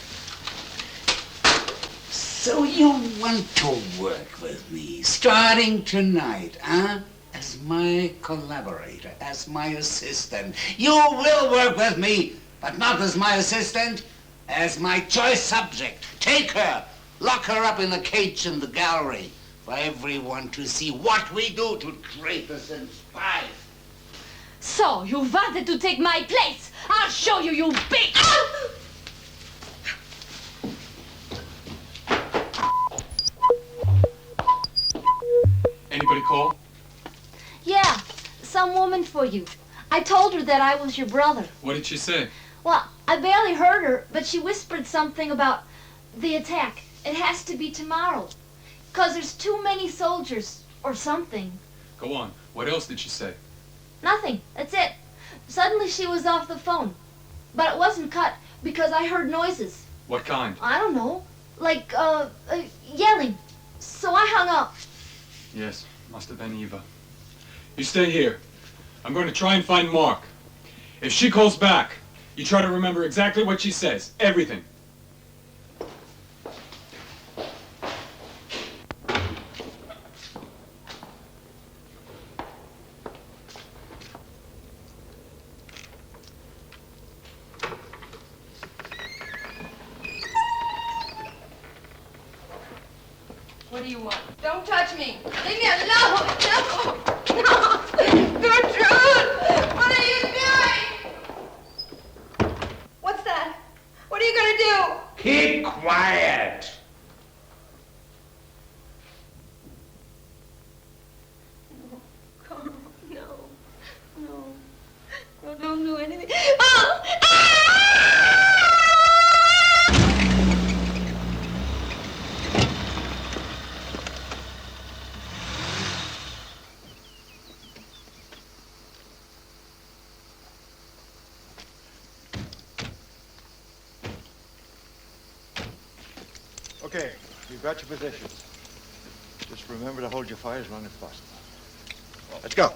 So you want to work with me, starting tonight, huh? As my collaborator, as my assistant. You will work with me, but not as my assistant, as my choice subject. Take her. Lock her up in a cage in the gallery for everyone to see what we do to traitors and spies.
So, you wanted to take my place? I'll show you, you bitch!
Anybody call?
Yeah, some woman for you. I told her that I was your brother.
What did she say?
Well, I barely heard her, but she whispered something about the attack. It has to be tomorrow, 'cause there's too many soldiers, or something.
Go on. What else did she say?
Nothing. That's it. Suddenly she was off the phone. But it wasn't cut, because I heard noises.
What kind?
I don't know. Like, yelling. So I hung up.
Yes, must have been Eva. You stay here. I'm going to try and find Mark. If she calls back, You try to remember exactly what she says. Everything.
What do you want? Don't touch me! Leave me alone! No! No! Gertrude! What are you doing? What's that? What are you gonna do?
Keep quiet!
Come on, no. No. No, don't do anything. Oh!
Okay, you've got your positions. Just remember to hold your fire as long as possible. Let's go.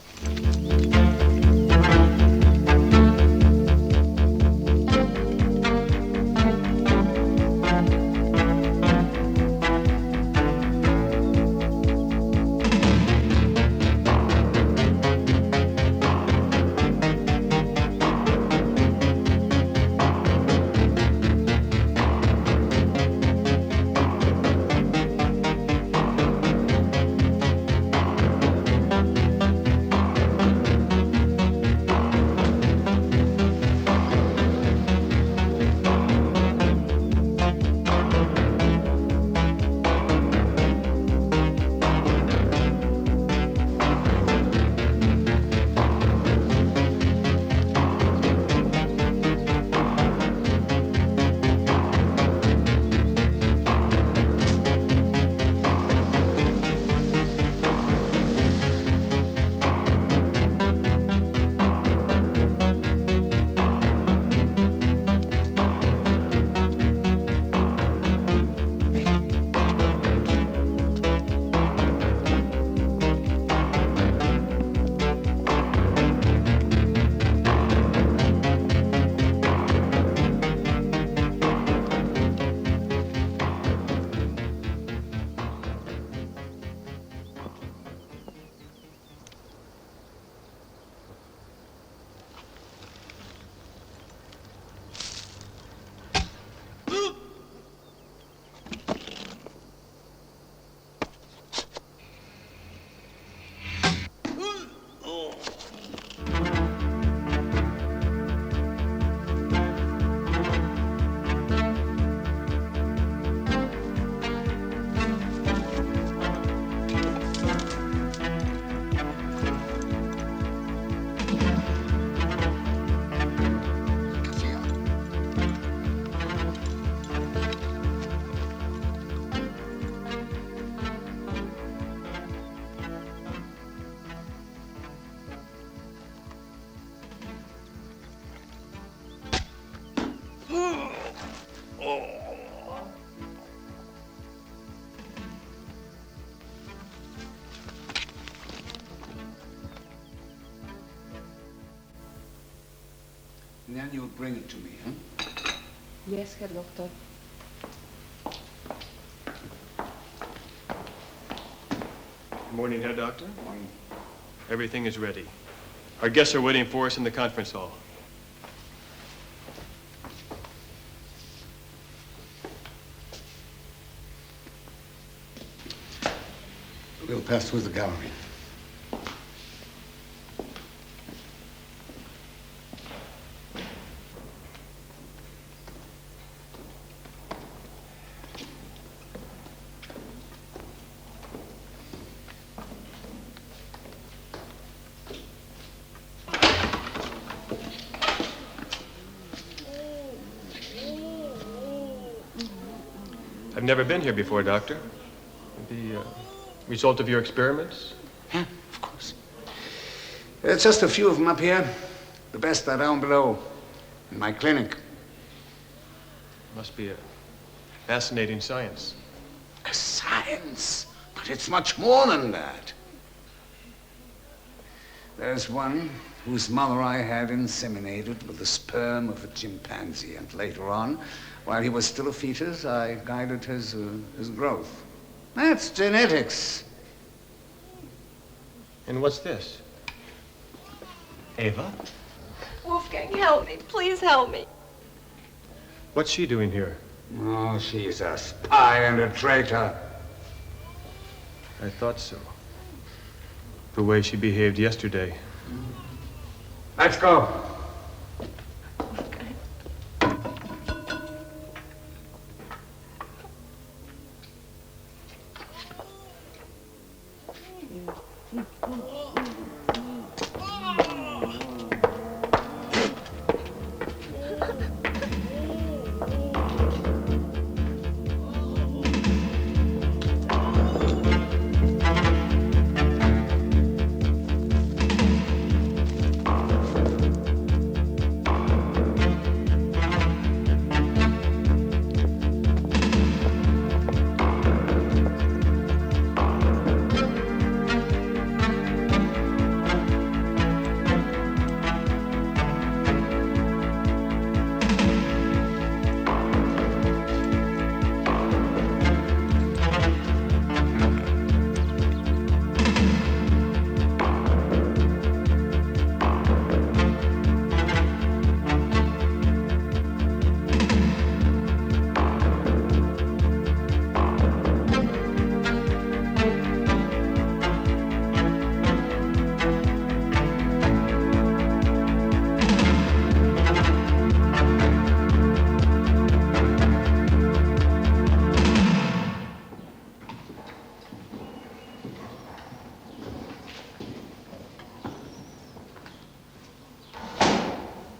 And then you'll bring it to me, huh?
Yes, Herr Doctor.
Good morning, Herr Doctor. Morning. Everything is ready. Our guests are waiting for us in the conference hall.
We'll pass through the gallery.
I've never been here before, Doctor. The result of your experiments?
Yeah, of course. It's just a few of them up here. The best are down below, in my clinic.
Must be a fascinating science.
A science? But it's much more than that. There's one whose mother I had inseminated with the sperm of a chimpanzee. And later on, while he was still a fetus, I guided his growth. That's genetics.
And what's this? Ava?
Wolfgang, help me. Please help me.
What's she doing here?
Oh, she's a spy and a traitor.
I thought so. The way she behaved yesterday.
Let's go.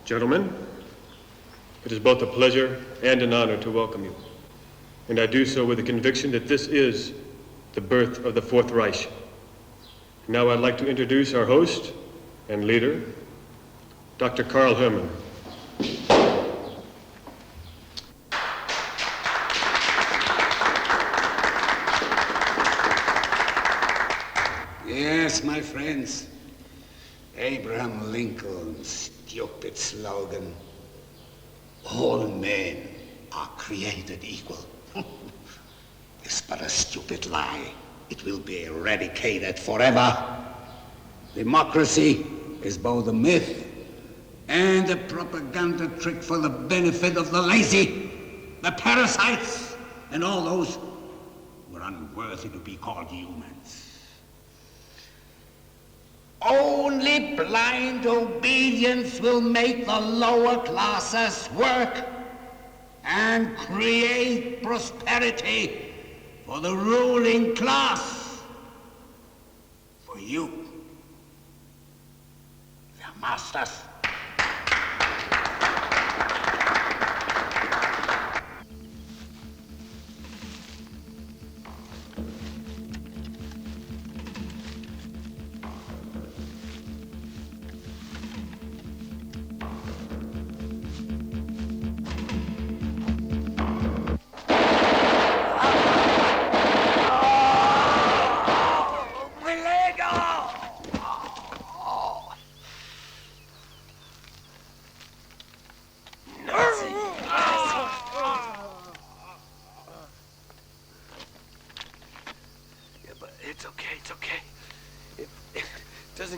Gentlemen, it is both a pleasure and an honor to welcome you. And I do so with the conviction that this is the birth of the Fourth Reich. Now I'd like to introduce our host and leader, Dr. Karl Hermann.
Yes, my friends. Abraham Lincoln's stupid slogan, all men are created equal, is but a stupid lie. It will be eradicated forever. Democracy is both a myth and a propaganda trick for the benefit of the lazy, the parasites, and all those who are unworthy to be called humans. Only blind obedience will make the lower classes work and create prosperity for the ruling class. For you, their masters.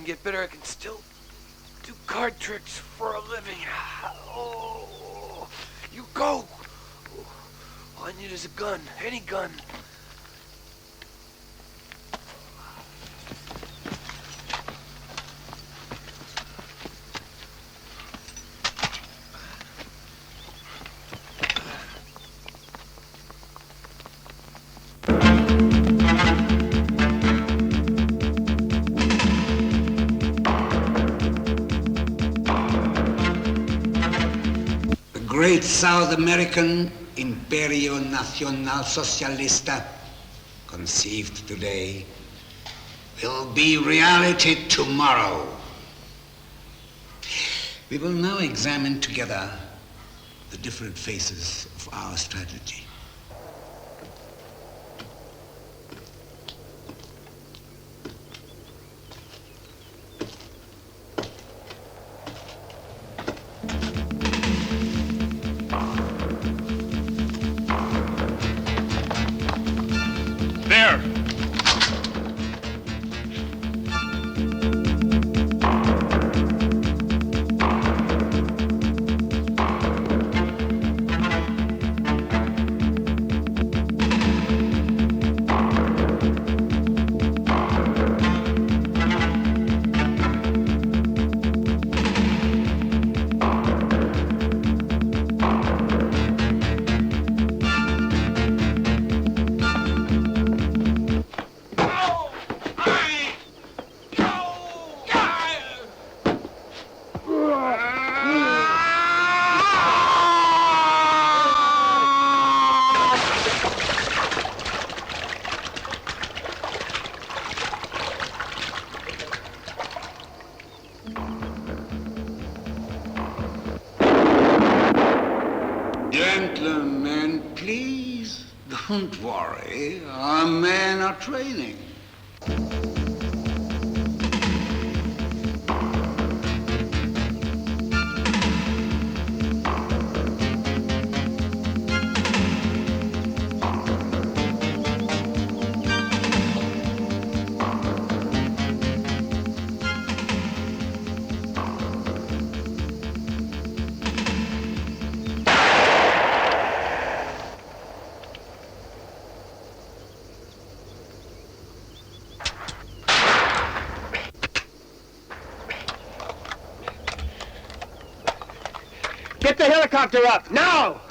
Get better, I can still do card tricks for a living. Oh, you go. All I need is a gun, any gun.
Great South American Imperio Nacional Socialista, conceived today, will be reality tomorrow. We will now examine together the different phases of our strategy. Gentlemen, please don't worry. Our men are training.
Get the helicopter up, now!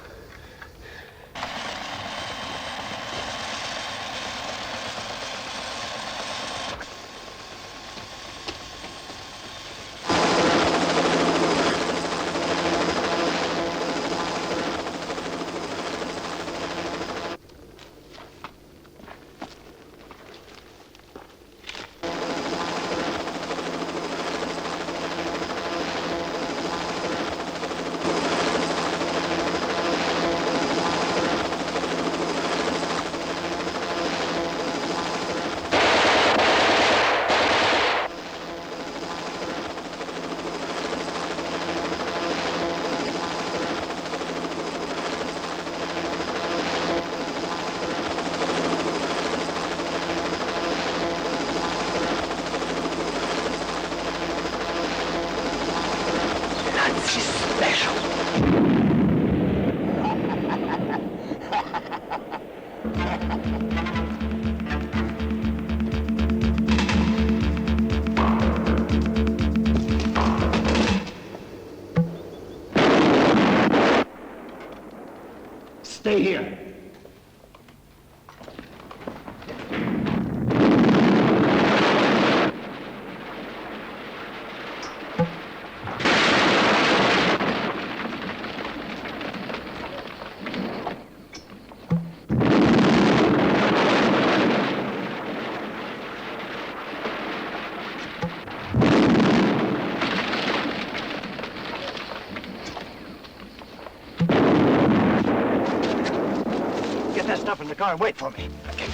Stay here.
Up in the car and wait for me. Okay.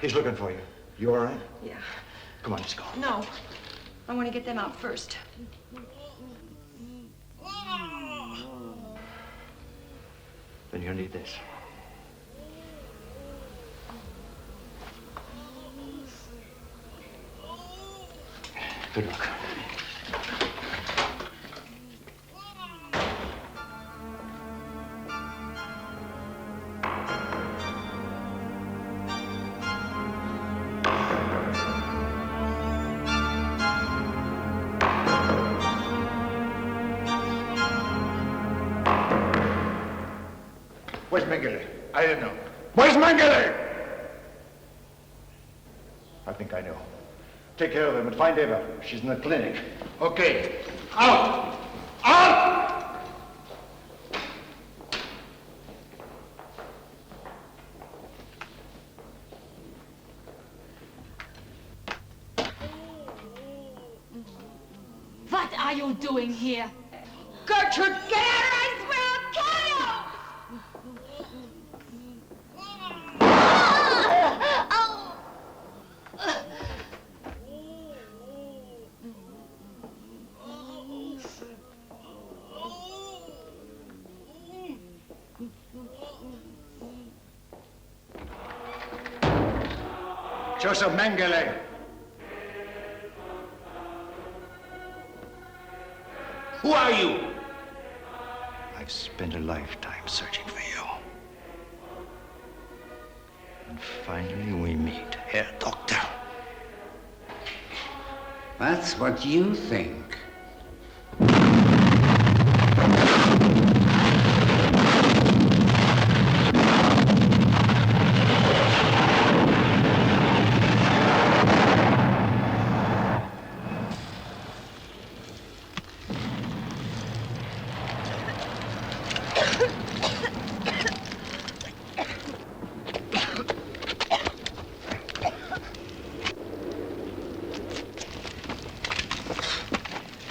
He's looking for you. You all right?
Yeah.
Come on, let's go.
No. I want to get them out first.
Then you'll need this. Good luck.
Where's Mengele? I don't know. Where's Mengele? I think I know. Take care of him and find Eva. She's in the clinic. Okay. Out! Out!
What are you doing here?
Gertrude, get out or I swear I'll kill you!
Josef Mengele.
Who are you?
I've spent a lifetime searching for you. And finally we meet, Herr Doctor.
That's what you think.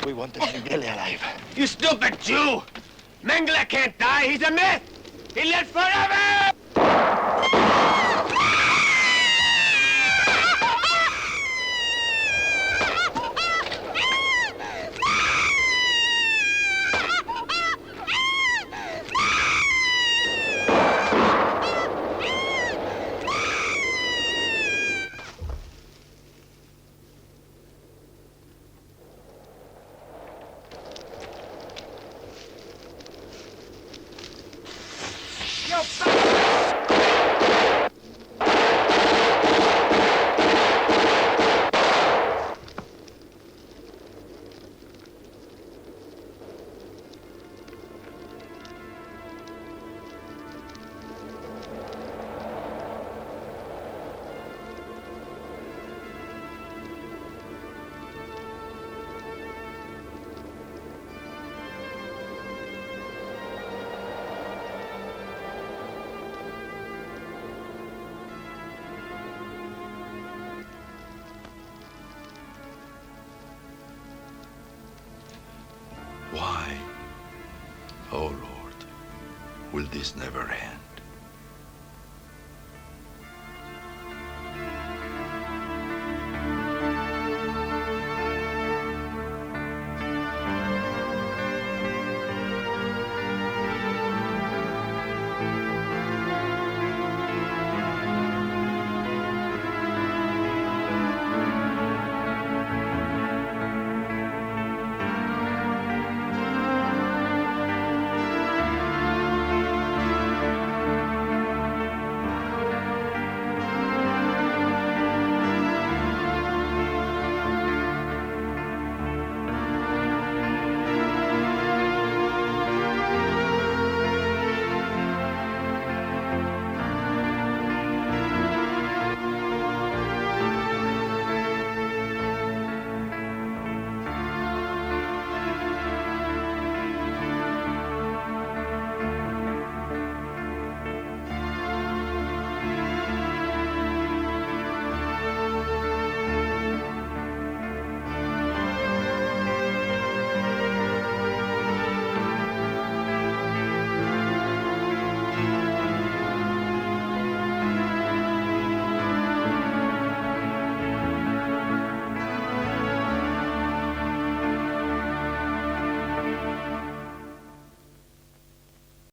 We want the Mengele alive.
You stupid Jew! Mengele can't die. He's a myth. He lives forever!
Why, oh Lord, will this never end?